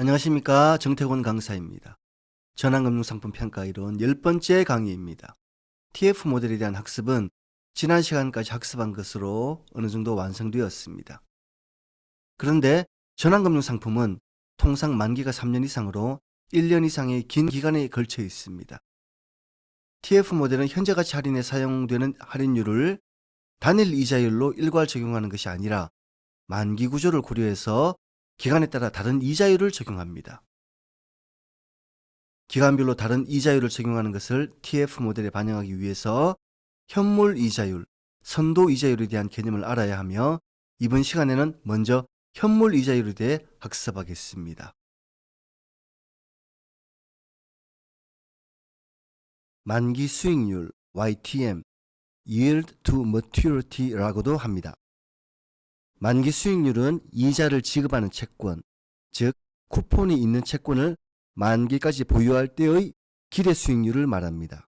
안녕하십니까. 정태곤 강사입니다. 전환금융상품 평가 이론 10번째 강의입니다. TF 모델에 대한 학습은 지난 시간까지 학습한 것으로 어느 정도 완성되었습니다. 그런데 전환금융상품은 통상 만기가 3년 이상으로 1년 이상의 긴 기간에 걸쳐 있습니다. TF 모델은 현재가치 할인에 사용되는 할인율을 단일 이자율로 일괄 적용하는 것이 아니라 만기 구조를 고려해서 기간에 따라 다른 이자율을 적용합니다. 기간별로 다른 이자율을 적용하는 것을 TF 모델에 반영하기 위해서 현물 이자율, 선도 이자율에 대한 개념을 알아야 하며 이번 시간에는 먼저 현물 이자율에 대해 학습하겠습니다. 만기 수익률 YTM, Yield to Maturity라고도 합니다. 만기 수익률은 이자를 지급하는 채권, 즉 쿠폰이 있는 채권을 만기까지 보유할 때의 기대 수익률을 말합니다.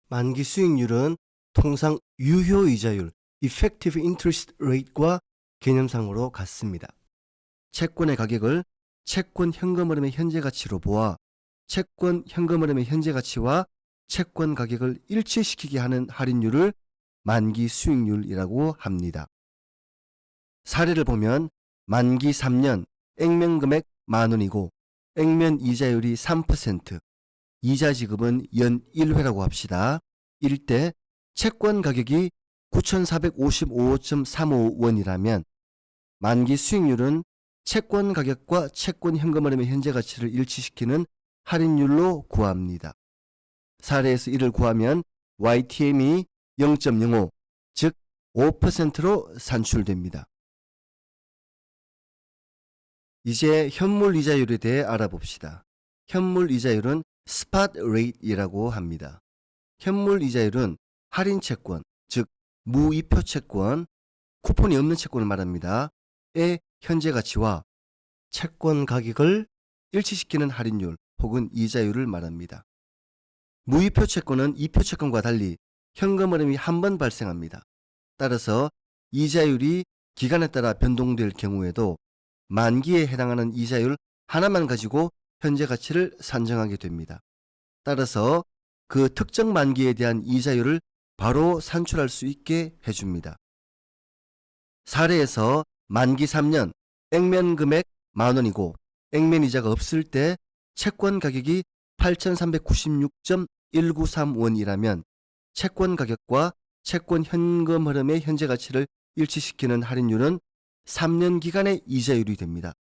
만기 수익률은 통상 유효이자율 Effective Interest Rate과 개념상으로 같습니다. 채권의 가격을 채권 현금 흐름의 현재 가치로 보아 채권 현금 흐름의 현재 가치와 채권 가격을 일치시키게 하는 할인율을 만기 수익률이라고 합니다. 사례를 보면 만기 3년 액면 금액 만원이고 액면 이자율이 3%, 이자 지급은 연 1회라고 합시다. 이럴 때 채권 가격이 9,455.35원이라면 만기 수익률은 채권 가격과 채권 현금 흐름의 현재 가치를 일치시키는 할인율로 구합니다. 사례에서 이를 구하면 YTM이 0.05, 즉 5%로 산출됩니다. 이제 현물 이자율에 대해 알아봅시다. 현물 이자율은 스팟 레이트이라고 합니다. 현물 이자율은 할인 채권, 즉 무이표 채권, 쿠폰이 없는 채권을 말합니다. 의 현재 가치와 채권 가격을 일치시키는 할인율 혹은 이자율을 말합니다. 무이표 채권은 이표 채권과 달리 현금 흐름이 한 번 발생합니다. 따라서 이자율이 기간에 따라 변동될 경우에도 만기에 해당하는 이자율 하나만 가지고 현재 가치를 산정하게 됩니다. 따라서 그 특정 만기에 대한 이자율을 바로 산출할 수 있게 해줍니다. 사례에서 만기 3년 액면 금액 만원이고 액면 이자가 없을 때 채권 가격이 8,396.193원이라면 채권 가격과 채권 현금 흐름의 현재 가치를 일치시키는 할인율은 3년 기간의 이자율이 됩니다.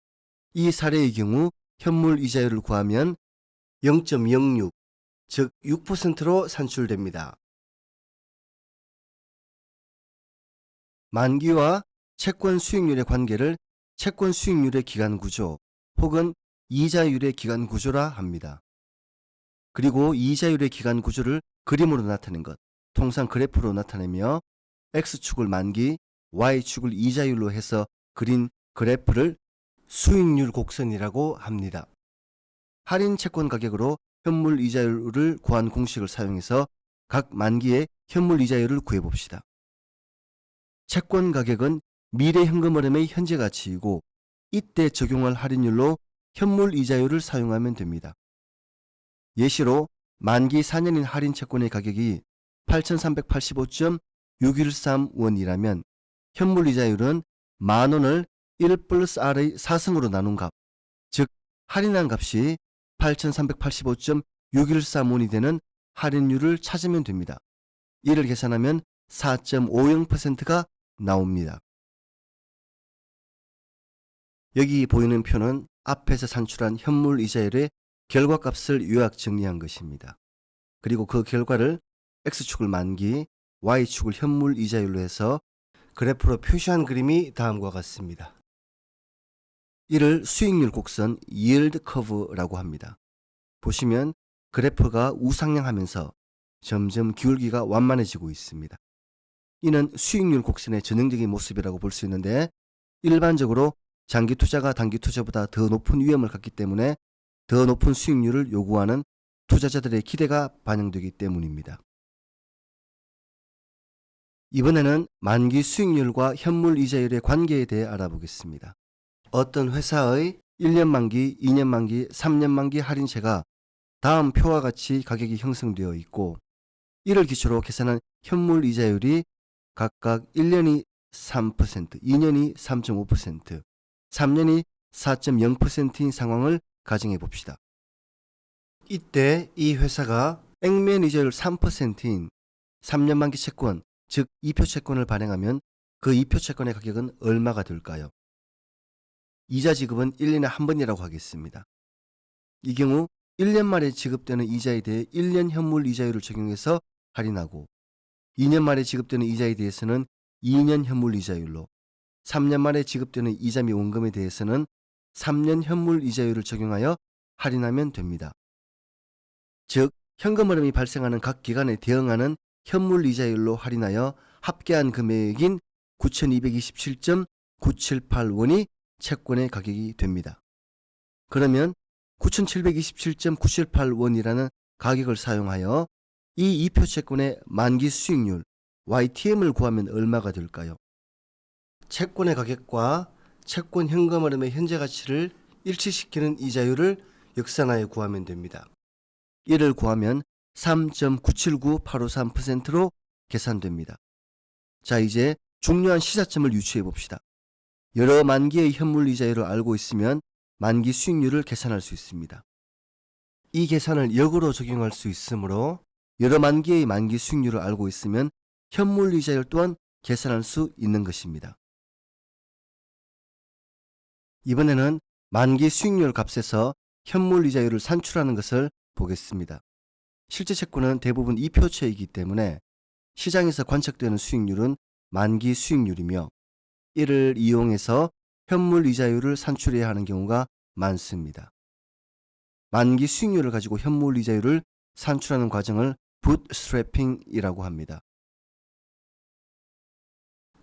이 사례의 경우 현물 이자율을 구하면 0.06, 즉 6%로 산출됩니다. 만기와 채권 수익률의 관계를 채권 수익률의 기간 구조 혹은 이자율의 기간 구조라 합니다. 그리고 이자율의 기간 구조를 그림으로 나타낸 것, 통상 그래프로 나타내며 X축을 만기, Y축을 이자율로 해서 그린 그래프를 수익률 곡선이라고 합니다. 할인 채권 가격으로 현물 이자율을 구한 공식을 사용해서 각 만기의 현물 이자율을 구해봅시다. 채권 가격은 미래 현금 흐름의 현재 가치이고 이때 적용할 할인율로 현물 이자율을 사용하면 됩니다. 예시로 만기 4년인 할인 채권의 가격이 8,385.613원이라면 현물 이자율은 만원을 1 플러스 R의 4승으로 나눈 값, 즉 할인한 값이 8,385.613원이 되는 할인율을 찾으면 됩니다. 이를 계산하면 4.50%가 나옵니다. 여기 보이는 표는 앞에서 산출한 현물 이자율의 결과값을 요약 정리한 것입니다. 그리고 그 결과를 X축을 만기, Y축을 현물 이자율로 해서 그래프로 표시한 그림이 다음과 같습니다. 이를 수익률 곡선 Yield Curve라고 합니다. 보시면 그래프가 우상향하면서 점점 기울기가 완만해지고 있습니다. 이는 수익률 곡선의 전형적인 모습이라고 볼 수 있는데 일반적으로 장기 투자가 단기 투자보다 더 높은 위험을 갖기 때문에 더 높은 수익률을 요구하는 투자자들의 기대가 반영되기 때문입니다. 이번에는 만기 수익률과 현물 이자율의 관계에 대해 알아보겠습니다. 어떤 회사의 1년 만기, 2년 만기, 3년 만기 할인채가 다음 표와 같이 가격이 형성되어 있고 이를 기초로 계산한 현물 이자율이 각각 1년이 3%, 2년이 3.5%, 3년이 4.0%인 상황을 가정해 봅시다. 이때 이 회사가 액면 이자율 3%인 3년 만기 채권, 즉 2표 채권을 발행하면 그 2표 채권의 가격은 얼마가 될까요? 이자 지급은 1년에 한 번이라고 하겠습니다. 이 경우 1년 말에 지급되는 이자에 대해 1년 현물 이자율을 적용해서 할인하고 2년 말에 지급되는 이자에 대해서는 2년 현물 이자율로 3년 말에 지급되는 이자 및 원금에 대해서는 3년 현물 이자율을 적용하여 할인하면 됩니다. 즉 현금 흐름이 발생하는 각 기간에 대응하는 현물 이자율로 할인하여 합계한 금액인 9,227.978원이 채권의 가격이 됩니다. 그러면 9,727.978원이라는 가격을 사용하여 이 2표 채권의 만기 수익률 YTM을 구하면 얼마가 될까요? 채권의 가격과 채권 현금 흐름의 현재 가치를 일치시키는 이자율을 역산하여 구하면 됩니다. 이를 구하면 3.979853%로 계산됩니다. 자, 이제 중요한 시사점을 유추해 봅시다. 여러 만기의 현물 이자율을 알고 있으면 만기 수익률을 계산할 수 있습니다. 이 계산을 역으로 적용할 수 있으므로 여러 만기의 만기 수익률을 알고 있으면 현물 이자율 또한 계산할 수 있는 것입니다. 이번에는 만기 수익률 값에서 현물 이자율을 산출하는 것을 보겠습니다. 실제 채권은 대부분 2표채이기 때문에 시장에서 관측되는 수익률은 만기 수익률이며 이를 이용해서 현물 이자율을 산출해야 하는 경우가 많습니다. 만기 수익률을 가지고 현물 이자율을 산출하는 과정을 부트스트래핑이라고 합니다.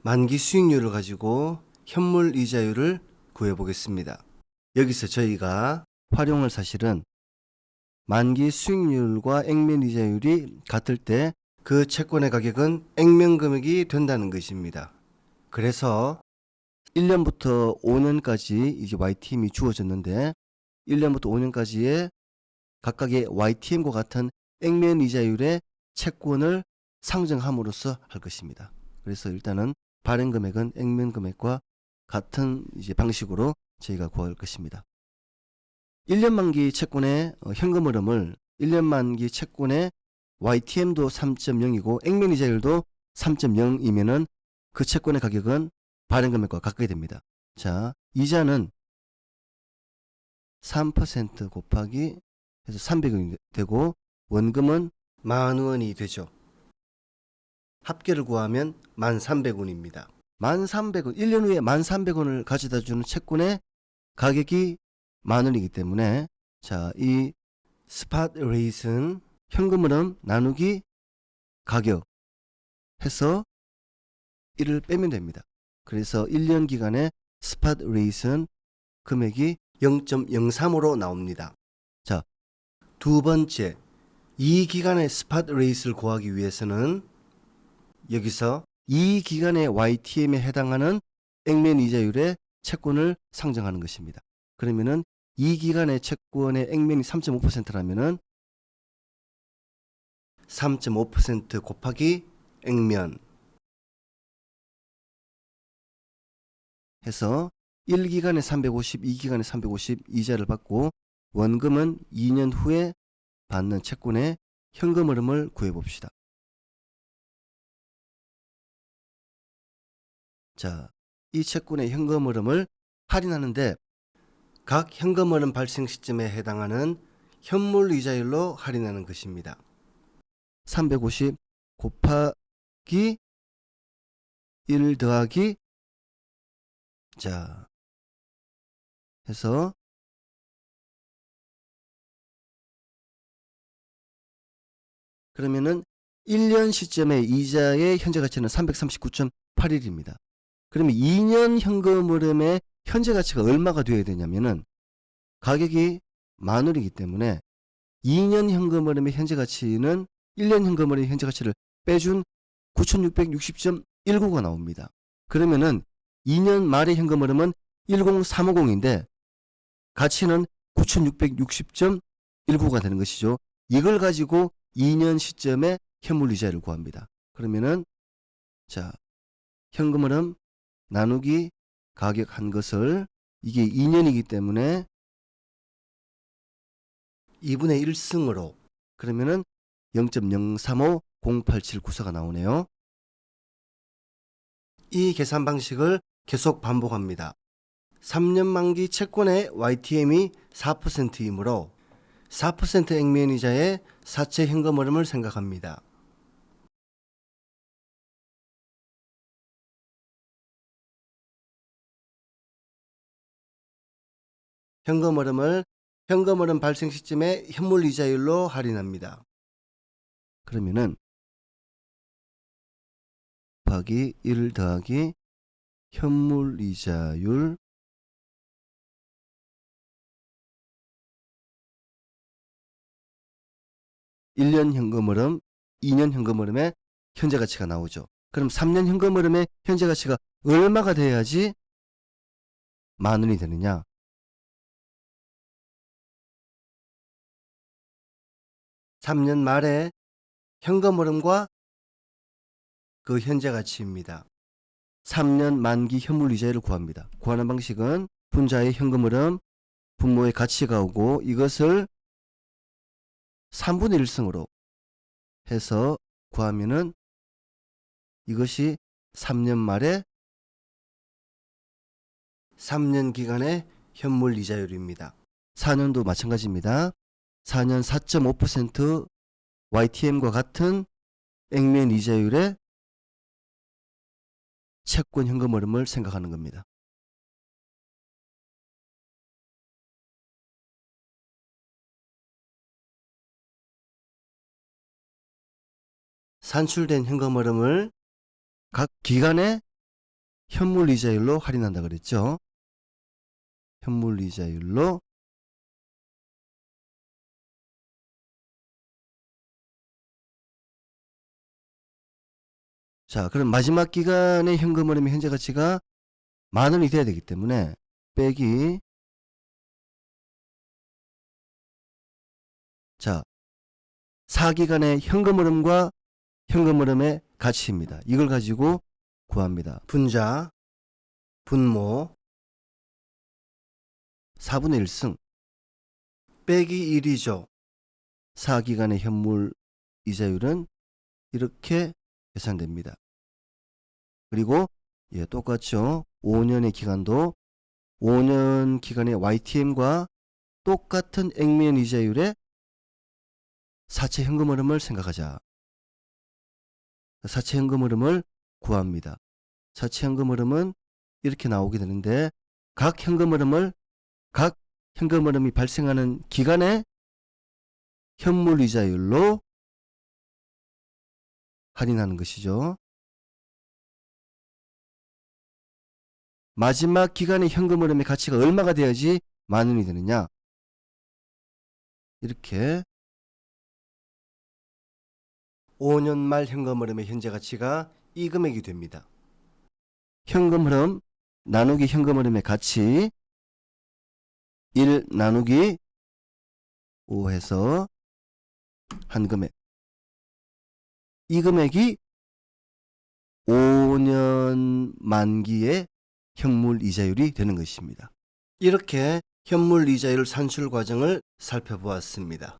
만기 수익률을 가지고 현물 이자율을 구해보겠습니다. 여기서 저희가 활용할 사실은 만기 수익률과 액면 이자율이 같을 때 그 채권의 가격은 액면 금액이 된다는 것입니다. 그래서 1년부터 5년까지 이제 YTM이 주어졌는데 1년부터 5년까지의 각각의 YTM과 같은 액면 이자율의 채권을 상정함으로써 할 것입니다. 그래서 일단은 발행 금액은 액면 금액과 같은 이제 방식으로 저희가 구할 것입니다. 1년 만기 채권의 현금 흐름을 1년 만기 채권의 YTM도 3.0이고 액면 이자율도 3.0이면은 그 채권의 가격은 발행 금액과 같게 됩니다. 자, 이자는 3% 곱하기 해서 300원이 되고 원금은 10,000원이 되죠. 합계를 구하면 1,300원입니다. 1,300원, 1년 후에 1,300원을 가져다 주는 채권의 가격이 10,000원이기 때문에 자, 이 스팟 레이트는 현금 흐름 나누기 가격 해서 1을 빼면 됩니다. 그래서 1년 기간의 스팟 레이트는 금액이 0.03으로 나옵니다. 자, 두 번째, 이 기간의 스팟 레이트를 구하기 위해서는 여기서 이 기간의 YTM에 해당하는 액면 이자율의 채권을 상정하는 것입니다. 그러면은 이 기간의 채권의 액면이 3.5%라면은 3.5% 곱하기 액면 해서 1기간에 350, 2기간에 350 이자를 받고 원금은 2년 후에 받는 채권의 현금 흐름을 구해봅시다. 자, 이 채권의 현금 흐름을 할인하는데 각 현금 흐름 발생 시점에 해당하는 현물 이자율로 할인하는 것입니다. 350 곱하기 1 더하기 자 해서 그러면은 1년 시점의 이자의 현재 가치는 339.81입니다. 그러면 2년 현금 흐름의 현재 가치가 얼마가 되어야 되냐면은 가격이 10,000원이기 때문에 2년 현금 흐름의 현재 가치는 1년 현금 흐름의 현재 가치를 빼준 9,660.19가 나옵니다. 그러면은 2년 말의 현금 흐름은 10350인데 가치는 9,660.19가 되는 것이죠. 이걸 가지고 2년 시점에 현물이자율을 구합니다. 그러면은 자, 현금 흐름 나누기 가격 한 것을 이게 2년이기 때문에 2분의 1승으로 그러면은 0.03508794가 나오네요. 이 계산 방식을 계속 반복합니다. 3년 만기 채권의 YTM이 4%이므로 4% 액면이자의 사채 현금 흐름을 생각합니다. 현금 흐름을 현금 흐름 발생 시점의 현물 이자율로 할인합니다. 그러면은 곱하기 1 더하기 현물 이자율 (1년) 현금 흐름, (2년) 현금 흐름의 현재 가치가 나오죠. 그럼 3년 현금 흐름의 현재 가치가 얼마가 돼야지 10,000원이 되느냐? 3년 말에 현금 흐름과 그 현재 가치입니다. 3년 만기 현물 이자율을 구합니다. 구하는 방식은 분자의 현금 흐름, 분모의 가치가 오고 이것을 3분의 1승으로 해서 구하면은 이것이 3년 말에 3년 기간의 현물 이자율입니다. 4년도 마찬가지입니다. 4년 4.5% YTM과 같은 액면 이자율의 채권 현금 흐름을 생각하는 겁니다. 산출된 현금 흐름을 각 기간의 현물 이자율로 할인한다 그랬죠. 현물 이자율로 자, 그럼 마지막 기간의 현금 흐름의 현재 가치가 10,000원이 돼야 되기 때문에 빼기 자, 4기간의 현금 흐름과 현금 흐름의 가치입니다. 이걸 가지고 구합니다. 분자, 분모 4분의 1승 빼기 1이죠. 4기간의 현물 이자율은 이렇게 계산됩니다. 그리고 똑같죠. 5년의 기간도 5년 기간의 YTM과 똑같은 액면 이자율의 사채 현금 흐름을 생각하자. 사채 현금 흐름을 구합니다. 사채 현금 흐름은 이렇게 나오게 되는데 각 현금 흐름이 발생하는 기간의 현물 이자율로 할인하는 것이죠. 마지막 기간의 현금 흐름의 가치가 얼마가 돼야지 10,000원이 되느냐? 이렇게 5년 말 현금 흐름의 현재 가치가 이 금액이 됩니다. 현금 흐름 나누기 현금 흐름의 가치 1 나누기 5 해서 한 금액. 이 금액이 5년 만기의 현물 이자율이 되는 것입니다. 이렇게 현물 이자율 산출 과정을 살펴보았습니다.